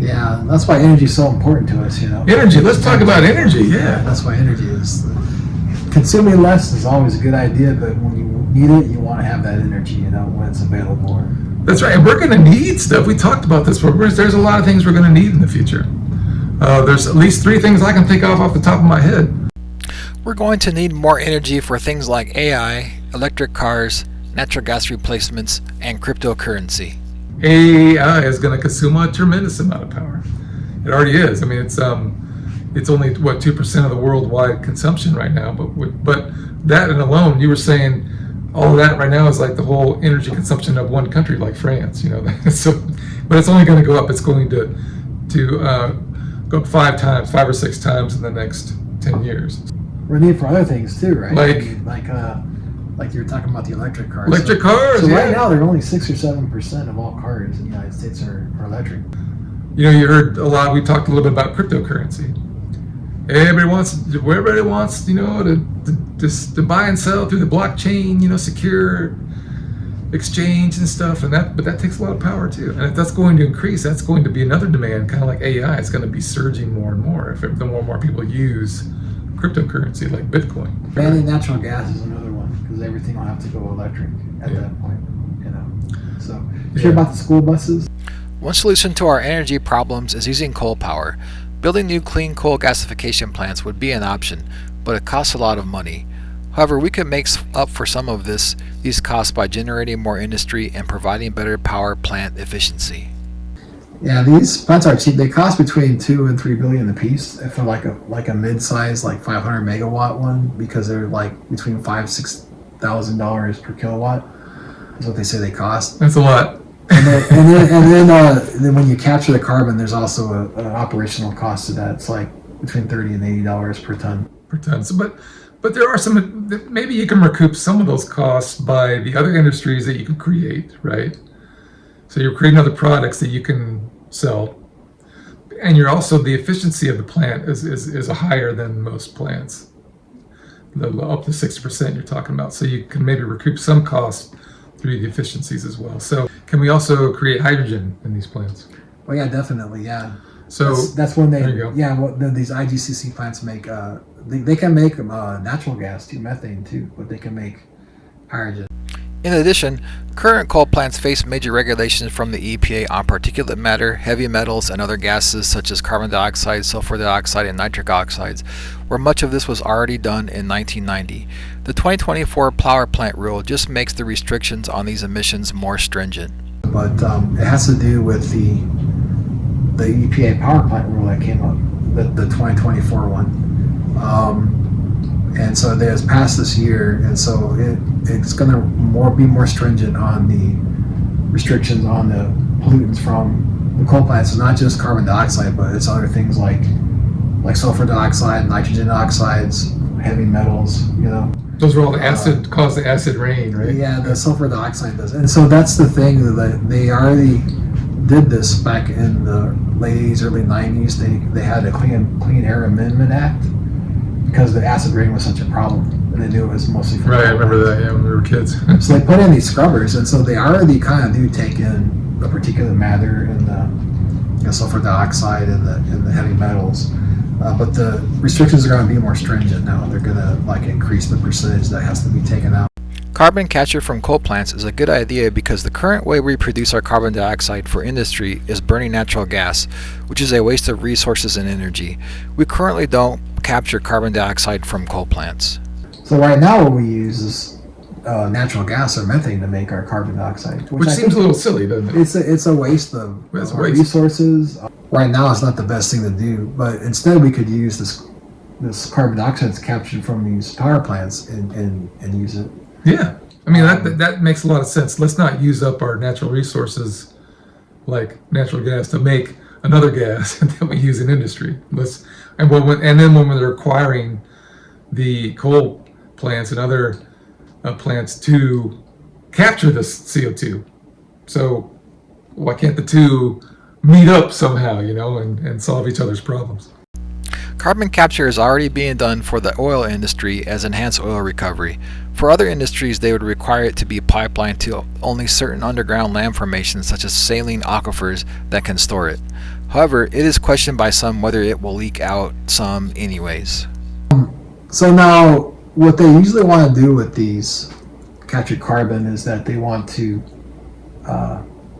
Yeah, that's why energy is so important to us, Energy. Let's talk about energy. Yeah. That's why energy is. Consuming less is always a good idea, but when you need it, you want to have that energy, when it's available. That's right. And we're going to need stuff. We talked about this before. There's a lot of things we're going to need in the future. There's at least 3 things I can think of off the top of my head. We're going to need more energy for things like AI, electric cars, natural gas replacements, and cryptocurrency. AI is going to consume a tremendous amount of power. It already is. I mean, it's only 2% of the worldwide consumption right now. But that and alone, you were saying, all of that right now is like the whole energy consumption of one country, like France. So, but it's only going to go up. It's going to go up 5 or 6 times in the next 10 years. We're needed for other things too, right? Like you were talking about the electric cars. Electric cars. So yeah. Right now, they're only 6 or 7% of all cars in the United States are electric. You heard a lot. We talked a little bit about cryptocurrency. Everybody wants, to buy and sell through the blockchain, secure exchange and stuff, but that takes a lot of power too. And if that's going to increase, that's going to be another demand, kind of like AI. It's going to be surging more and more if the more and more people use cryptocurrency like Bitcoin. Banning natural gas is another one, because everything will have to go electric at that point. So, hear about the school buses? One solution to our energy problems is using coal power. Building new clean coal gasification plants would be an option, but it costs a lot of money. However, we could make up for some of these costs by generating more industry and providing better power plant efficiency. Yeah, these plants are cheap. They cost between $2 and $3 billion a piece for like a mid-size, like 500 megawatt one, because they're like between $5,000-$6,000 per kilowatt. Is what they say they cost. That's a lot. And then when you capture the carbon, there's also an operational cost to that. It's like between $30 and $80 per ton. So, but there are some. Maybe you can recoup some of those costs by the other industries that you can create, right? So you're creating other products that you can sell, and you're also the efficiency of the plant is higher than most plants. Up to 60% you're talking about. So you can maybe recoup some costs through the efficiencies as well. So can we also create hydrogen in these plants? Well, yeah, definitely, yeah. So that's when there you go. these IGCC plants make they can make natural gas too, methane too, but they can make hydrogen. In addition, current coal plants face major regulations from the EPA on particulate matter, heavy metals, and other gases such as carbon dioxide, sulfur dioxide, and nitric oxides, where much of this was already done in 1990. The 2024 power plant rule just makes the restrictions on these emissions more stringent. But it has to do with the EPA power plant rule that came up, the 2024 one. And so it was passed this year, and so it's going to be more stringent on the restrictions on the pollutants from the coal plants. It's not just carbon dioxide, but it's other things like sulfur dioxide, nitrogen oxides, heavy metals. Those are all the acid cause the acid rain, right? Yeah, the sulfur dioxide does, and so that's the thing that they already did this back in the late 80s, early 90s. They had a Clean Air Amendment Act, because the acid rain was such a problem, and they knew it was mostly from right. I remember that. Yeah, when we were kids. So they put in these scrubbers, and so they already kind of do take in the particulate matter and the sulfur dioxide and the heavy metals, but the restrictions are going to be more stringent now. They're going to increase the percentage that has to be taken out. Carbon capture from coal plants is a good idea because the current way we produce our carbon dioxide for industry is burning natural gas, which is a waste of resources and energy. We currently don't capture carbon dioxide from coal plants. So right now what we use is natural gas or methane to make our carbon dioxide. Which seems a little silly, doesn't it? It's a waste of resources. Right now it's not the best thing to do, but instead we could use this carbon dioxide that's captured from these power plants and use it. Yeah, I mean that makes a lot of sense. Let's not use up our natural resources like natural gas to make another gas that we use in industry. And then when they're acquiring the coal plants and other plants to capture this CO2, so why can't the two meet up somehow, and solve each other's problems? Carbon capture is already being done for the oil industry as enhanced oil recovery. For other industries, they would require it to be pipelined to only certain underground land formations such as saline aquifers that can store it. However, it is questioned by some whether it will leak out some anyways. So now, what they usually want to do with these captured carbon is that they want to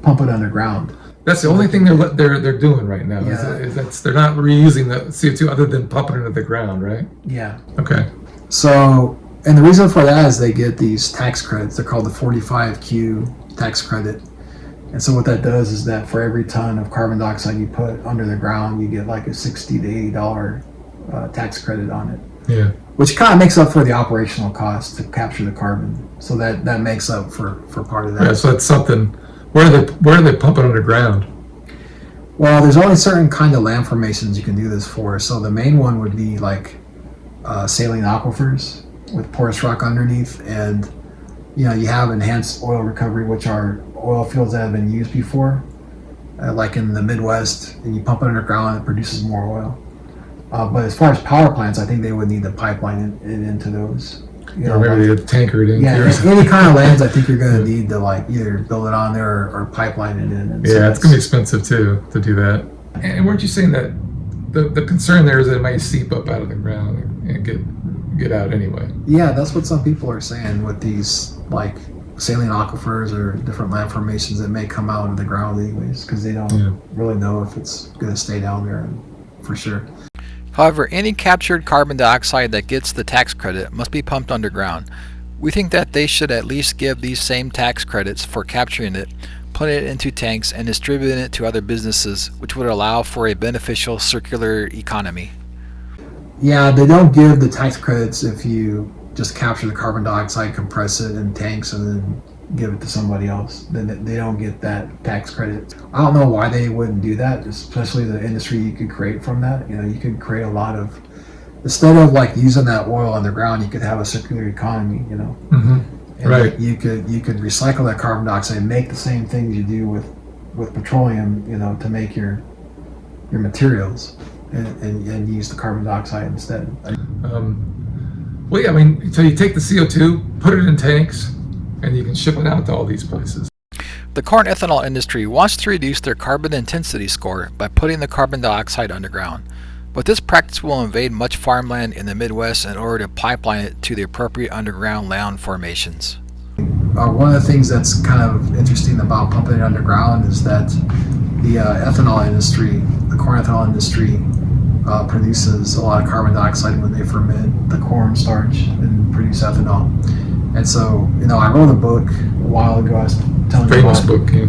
pump it underground. That's the only thing they're doing right now. Yeah. Is they're not reusing the CO2 other than pumping it into the ground, right? Yeah. Okay. So, and the reason for that is they get these tax credits. They're called the 45Q tax credit. And so what that does is that for every ton of carbon dioxide you put under the ground, you get like a $60 to $80 tax credit on it. Yeah. Which kind of makes up for the operational cost to capture the carbon. So that makes up for part of that. Yeah, so that's something. Where are they pumping underground? Well, there's only certain kind of land formations you can do this for. So the main one would be like saline aquifers with porous rock underneath, and you have enhanced oil recovery, which are oil fields that have been used before, like in the Midwest, and you pump it underground, it produces more oil. But as far as power plants, I think they would need to pipeline it into those. Or maybe they tanker it in. Yeah, any kind of lands, I think you're going to need to like either build it on there or pipeline it in. And so it's going to be expensive too to do that. And weren't you saying that the concern there is that it might seep up out of the ground and get out anyway? Yeah, that's what some people are saying with these like saline aquifers or different land formations that may come out of the ground anyways, because they don't really know if it's going to stay down there for sure. However, any captured carbon dioxide that gets the tax credit must be pumped underground. We think that they should at least give these same tax credits for capturing it, putting it into tanks, and distributing it to other businesses, which would allow for a beneficial circular economy. Yeah, they don't give the tax credits if you just capture the carbon dioxide, compress it in tanks, and then give it to somebody else. Then they don't get that tax credit. I don't know why they wouldn't do that, especially the industry you could create from that. You could create a lot of, instead of like using that oil underground, you could have a circular economy, Mm-hmm. And right. You could recycle that carbon dioxide and make the same things you do with petroleum, to make your materials, and use the carbon dioxide instead. Well, yeah, I mean, so you take the CO2, put it in tanks, and you can ship it out to all these places. The corn ethanol industry wants to reduce their carbon intensity score by putting the carbon dioxide underground, but this practice will invade much farmland in the Midwest in order to pipeline it to the appropriate underground land formations. One of the things that's kind of interesting about pumping it underground is that the ethanol industry, the corn ethanol industry, produces a lot of carbon dioxide when they ferment the corn starch and produce ethanol. And so, I wrote a book a while ago. I was telling you Famous about. book, yeah.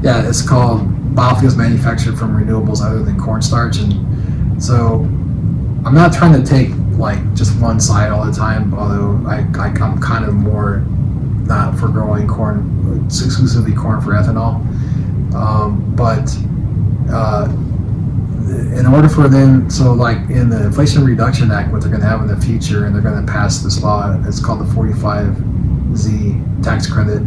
Yeah, it's called Biofuels Manufactured from Renewables Other Than Cornstarch. And so, I'm not trying to take like just one side all the time, although I'm kind of more not for growing corn, it's exclusively corn for ethanol. But in order for them, so like in the Inflation Reduction Act, what they're going to have in the future, and they're going to pass this law, it's called the 45Z tax credit,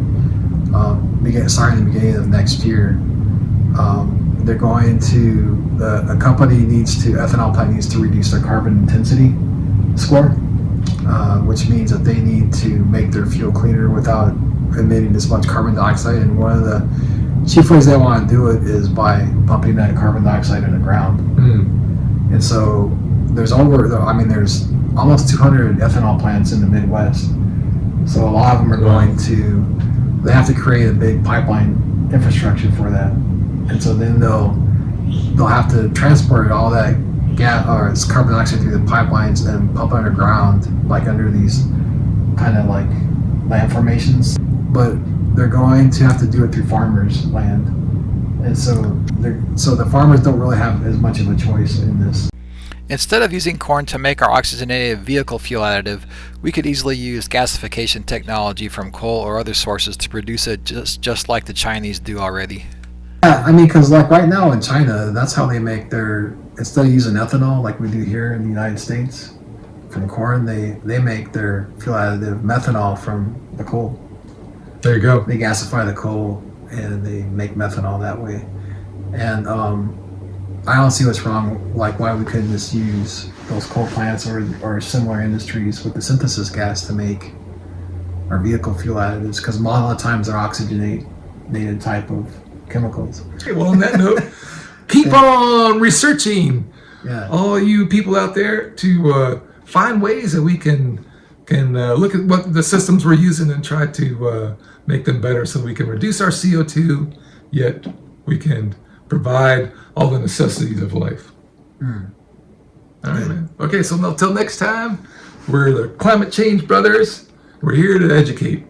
starting in the beginning of next year. They're going to, a ethanol plant needs to reduce their carbon intensity score, which means that they need to make their fuel cleaner without emitting as much carbon dioxide. And one of the chief ways they want to do it is by pumping that carbon dioxide in the ground. And so there's almost 200 ethanol plants in the Midwest. So a lot of them are they have to create a big pipeline infrastructure for that. And so then they'll have to transport all that gas or it's carbon dioxide through the pipelines and pump underground, like under these kind of like land formations. But they're going to have to do it through farmers' land, and so the farmers don't really have as much of a choice in this. Instead of using corn to make our oxygenated vehicle fuel additive, we could easily use gasification technology from coal or other sources to produce it just like the Chinese do already. Yeah, because like right now in China, that's how they make instead of using ethanol like we do here in the United States from corn, they make their fuel additive methanol from the coal. There you go. They gasify the coal and they make methanol that way. And I don't see what's wrong, like why we couldn't just use those coal plants or similar industries with the synthesis gas to make our vehicle fuel additives, because a lot of times they're oxygenated type of chemicals. Okay, well, on that note, keep on researching, Yeah. all you people out there, to find ways that we can look at what the systems we're using and try to make them better, so we can reduce our CO2, yet we can provide all the necessities of life. All right, man. Okay, so until next time, we're the Climate Change Brothers. We're here to educate.